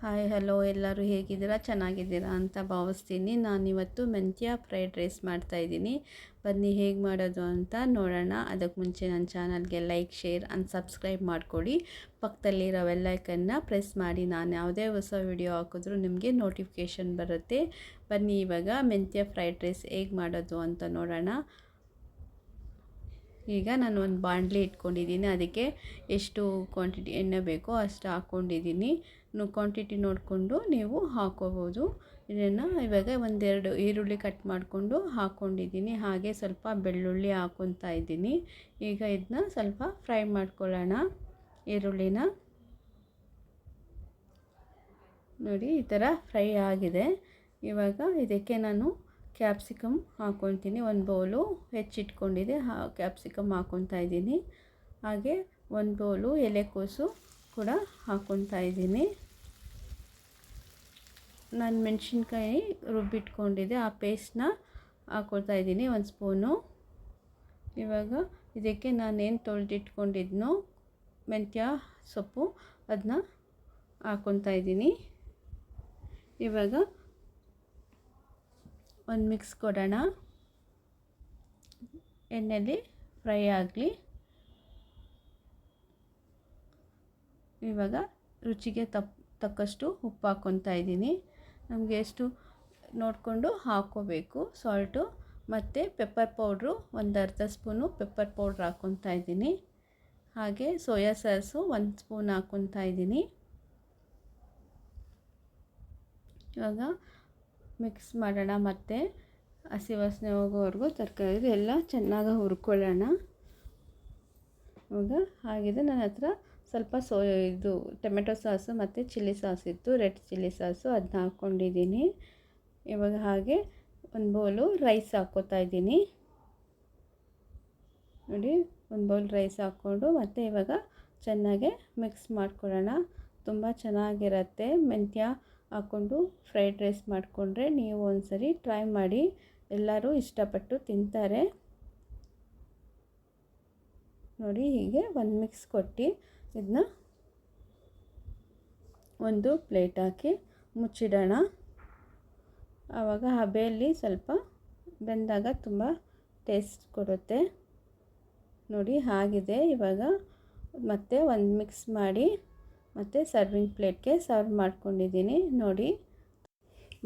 Hi hello ಎಲ್ಲರೂ ಹೇಗಿದ್ದೀರಾ ಚೆನ್ನಾಗಿದ್ದೀರಾ ಅಂತ ಭಾವಿಸ್ತೀನಿ. ನಾನಿವತ್ತು ಮೆಂತ್ಯ ಫ್ರೈಡ್ ರೈಸ್ ಮಾಡ್ತಾಯಿದ್ದೀನಿ. ಬನ್ನಿ ಹೇಗೆ ಮಾಡೋದು ಅಂತ ನೋಡೋಣ. ಅದಕ್ಕೆ ಮುಂಚೆ ನನ್ನ ಚಾನಲ್ಗೆ ಲೈಕ್ ಶೇರ್ ಆ್ಯಂಡ್ ಸಬ್ಸ್ಕ್ರೈಬ್ ಮಾಡಿಕೊಡಿ. ಪಕ್ಕದಲ್ಲಿರೋ ಬೆಲ್ ಐಕನ್ನ ಪ್ರೆಸ್ ಮಾಡಿ. ನಾನು ಯಾವುದೇ ಹೊಸ ವಿಡಿಯೋ ಹಾಕಿದ್ರೂ ನಿಮಗೆ ನೋಟಿಫಿಕೇಷನ್ ಬರುತ್ತೆ. ಬನ್ನಿ ಇವಾಗ ಮೆಂತ್ಯ ಫ್ರೈಡ್ ರೈಸ್ ಹೇಗೆ ಮಾಡೋದು ಅಂತ ನೋಡೋಣ. ಈಗ ನಾನು ಒಂದು ಬಾಣಲಿ ಇಟ್ಕೊಂಡಿದ್ದೀನಿ. ಅದಕ್ಕೆ ಎಷ್ಟು ಕ್ವಾಂಟಿಟಿ ಎಣ್ಣೆ ಬೇಕೋ ಅಷ್ಟು ಹಾಕ್ಕೊಂಡಿದ್ದೀನಿ. ಕ್ವಾಂಟಿಟಿ ನೋಡಿಕೊಂಡು ನೀವು ಹಾಕ್ಕೋಬೋದು. ಇದನ್ನು ಇವಾಗ ಒಂದೆರಡು ಈರುಳ್ಳಿ ಕಟ್ ಮಾಡಿಕೊಂಡು ಹಾಕ್ಕೊಂಡಿದ್ದೀನಿ. ಹಾಗೆ ಸ್ವಲ್ಪ ಬೆಳ್ಳುಳ್ಳಿ ಹಾಕ್ಕೊತಾ ಇದ್ದೀನಿ. ಈಗ ಇದನ್ನ ಸ್ವಲ್ಪ ಫ್ರೈ ಮಾಡ್ಕೊಳ್ಳೋಣ. ಈರುಳ್ಳಿನ ನೋಡಿ ಈ ಥರ ಫ್ರೈ ಆಗಿದೆ. ಇವಾಗ ಇದಕ್ಕೆ ನಾನು ಕ್ಯಾಪ್ಸಿಕಮ್ ಹಾಕ್ಕೊತೀನಿ. ಒಂದು ಬೌಲು ಹೆಚ್ಚಿಟ್ಕೊಂಡಿದೆ, ಕ್ಯಾಪ್ಸಿಕಮ್ ಹಾಕ್ಕೊತಾ ಇದ್ದೀನಿ. ಹಾಗೆ ಒಂದು ಬೌಲು ಎಲೆಕೋಸು ಕೂಡ ಹಾಕ್ಕೊತಾ ಇದ್ದೀನಿ. ನಾನು ಮೆಣಸಿನ್ಕಾಯಿ ರುಬ್ಬಿಟ್ಕೊಂಡಿದ್ದೆ, ಆ ಪೇಸ್ಟ್ನ ಹಾಕ್ಕೊತಾ ಇದ್ದೀನಿ, ಒಂದು ಸ್ಪೂನು. ಇವಾಗ ಇದಕ್ಕೆ ನಾನೇನು ತೊಳೆದಿಟ್ಕೊಂಡಿದ್ನೋ ಮೆಂತ್ಯ ಸೊಪ್ಪು ಅದನ್ನ ಹಾಕ್ಕೊತಾ ಇದ್ದೀನಿ. ಇವಾಗ ಒಂದು ಮಿಕ್ಸ್ ಕೊಡೋಣ. ಎಣ್ಣೆಯಲ್ಲಿ ಫ್ರೈ ಆಗಲಿ. ಇವಾಗ ರುಚಿಗೆ ತಕ್ಕಷ್ಟು ಉಪ್ಪು ಹಾಕ್ಕೊತಾ ಇದ್ದೀನಿ. ನಮಗೆ ಎಷ್ಟು ನೋಡಿಕೊಂಡು ಹಾಕ್ಕೋಬೇಕು ಸಾಲ್ಟು. ಮತ್ತು ಪೆಪ್ಪರ್ ಪೌಡ್ರು ಒಂದು ಅರ್ಧ ಸ್ಪೂನು ಪೆಪ್ಪರ್ ಪೌಡ್ರ್ ಹಾಕ್ಕೊತಾ ಇದ್ದೀನಿ. ಹಾಗೆ ಸೋಯಾ ಸಾಸು ಒಂದು ಸ್ಪೂನ್ ಹಾಕ್ಕೊತಾ ಇದ್ದೀನಿ. ಇವಾಗ ಮಿಕ್ಸ್ ಮಾಡೋಣ. ಮತ್ತು ಹಸಿ ವಾಸನೆ ಹೋಗೋವರೆಗೂ ತರಕಾರಿ ಎಲ್ಲ ಚೆನ್ನಾಗಿ ಹುರ್ಕೊಳ್ಳೋಣ. ಇವಾಗ ಆಗಿದೆ. ನನ್ನ ಹತ್ರ ಸ್ವಲ್ಪ ಟೊಮೆಟೊ ಸಾಸು ಮತ್ತು ಚಿಲ್ಲಿ ಸಾಸ್ ಇತ್ತು, ರೆಡ್ ಚಿಲ್ಲಿ ಸಾಸು, ಅದನ್ನ ಹಾಕ್ಕೊಂಡಿದ್ದೀನಿ. ಇವಾಗ ಹಾಗೆ ಒಂದು ಬೌಲು ರೈಸ್ ಹಾಕ್ಕೋತಾ ಇದ್ದೀನಿ. ನೋಡಿ, ಒಂದು ಬೌಲ್ ರೈಸ್ ಹಾಕ್ಕೊಂಡು ಮತ್ತು ಇವಾಗ ಚೆನ್ನಾಗೆ ಮಿಕ್ಸ್ ಮಾಡ್ಕೊಳ್ಳೋಣ. ತುಂಬ ಚೆನ್ನಾಗಿರುತ್ತೆ. ಮೆಂತ್ಯ ಹಾಕ್ಕೊಂಡು ಫ್ರೈಡ್ ರೈಸ್ ಮಾಡಿಕೊಂಡ್ರೆ ನೀವು ಒಂದ್ಸರಿ ಟ್ರೈ ಮಾಡಿ. ಎಲ್ಲರೂ ಇಷ್ಟಪಟ್ಟು ತಿಂತಾರೆ. ನೋಡಿ, ಹೀಗೆ ಒಂದು ಮಿಕ್ಸ್ ಕೊಟ್ಟು ಇದನ್ನ ಒಂದು ಪ್ಲೇಟ್ ಹಾಕಿ ಮುಚ್ಚಿಡೋಣ. ಆವಾಗ ಹಬೆಯಲ್ಲಿ ಸ್ವಲ್ಪ ಬೆಂದಾಗ ತುಂಬ ಟೇಸ್ಟ್ ಕೊಡುತ್ತೆ. ನೋಡಿ ಆಗಿದೆ. ಇವಾಗ ಮತ್ತೆ ಒಂದು ಮಿಕ್ಸ್ ಮಾಡಿ ಮತ್ತು ಸರ್ವಿಂಗ್ ಪ್ಲೇಟ್ಗೆ ಸರ್ವ್ ಮಾಡ್ಕೊಂಡಿದ್ದೀನಿ. ನೋಡಿ,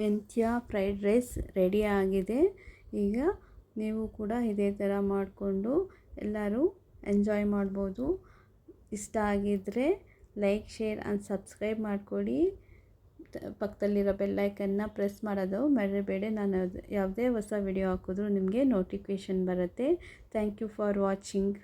ಮೆಂತ್ಯ ಫ್ರೈಡ್ ರೈಸ್ ರೆಡಿ ಆಗಿದೆ. ಈಗ ನೀವು ಕೂಡ ಇದೇ ಥರ ಮಾಡಿಕೊಂಡು ಎಲ್ಲರೂ ಎಂಜಾಯ್ ಮಾಡ್ಬೋದು. ಇಷ್ಟ ಆಗಿದ್ದರೆ ಲೈಕ್ ಶೇರ್ ಆ್ಯಂಡ್ ಸಬ್ಸ್ಕ್ರೈಬ್ ಮಾಡಿಕೊಡಿ. ಪಕ್ಕದಲ್ಲಿರೋ ಬೆಲ್ಲೈಕನ್ನ ಪ್ರೆಸ್ ಮಾಡೋದು ಮರಿಬೇಡಿ. ನಾನು ಯಾವುದೇ ಹೊಸ ವಿಡಿಯೋ ಹಾಕಿದ್ರೂ ನಿಮಗೆ ನೋಟಿಫಿಕೇಷನ್ ಬರುತ್ತೆ. Thank you for watching.